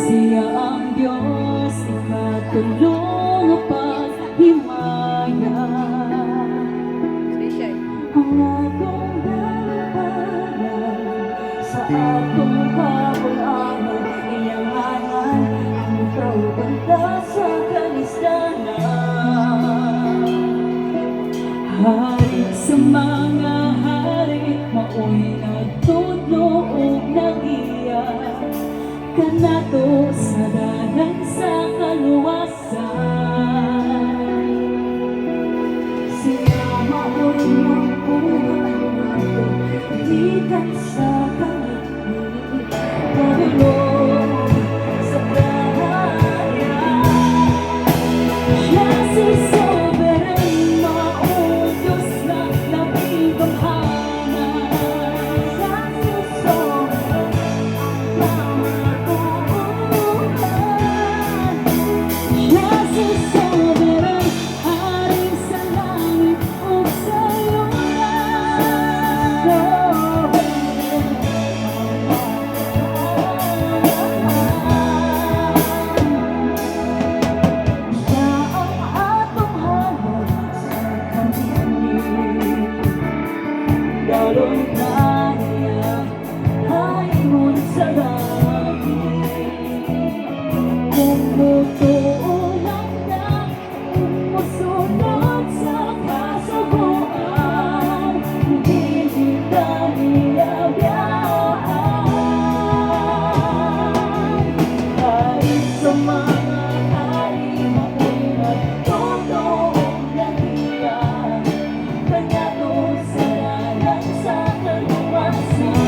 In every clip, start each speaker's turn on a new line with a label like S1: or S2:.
S1: Siya ang Diyos, ikatulong paghimaya. Ang atong dalubanan sa atong kabulangan, iyang ngalan ang kauganda sa kalisdanan. Hari sa mga hari, mao'y nagtudlo ug nagiya kanato sa dalan sa kaluwasan. Siya mao'y magbuhay natin, gikan sa kaligid, pagulong sa kaharian. Siya si Sovereign, maong Diyos na nabibanghanan. Siya si Sovereign, ang kamatuunan. Siya si Sovereign, hari sa langit ug sa dalong kaya halimon sa langit. Kung mutuunan na musunod sa kasubuan, hindi kita niyabiyaan. Kahit sa mga hari, maunat totoong lahiyan, kanya to sa lalang sa kaluwasan.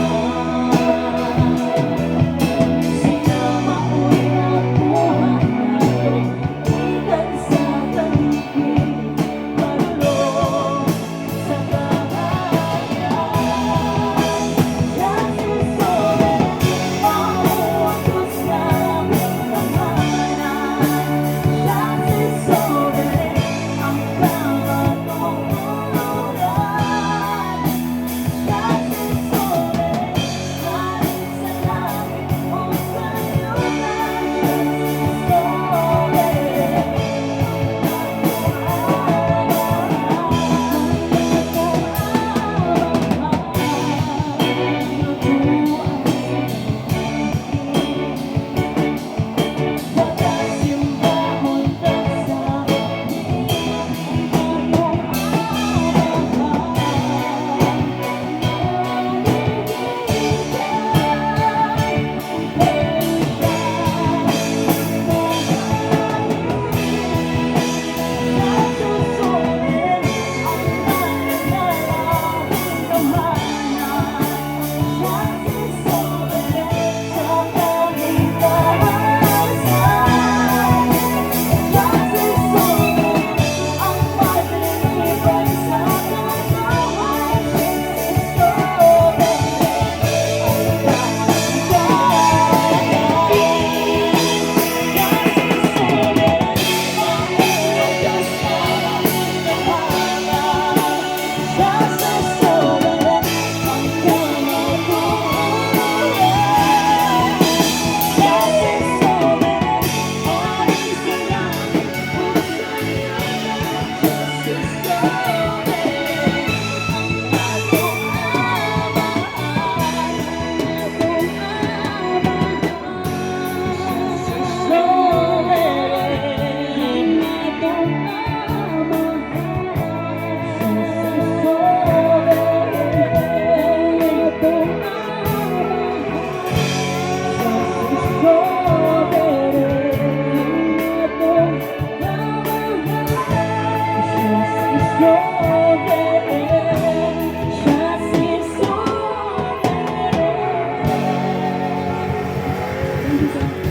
S1: Siya mao'y nabuhay natin, ikan sa kaligid, marulong sa kaharian. Siya si Sovereign, maong Diyos na nabibanghanan. Siya si Sovereign, ang kamatuunan. Siya si Sovereign, hari sa langit ug sa lupa. Siya si Sovereign.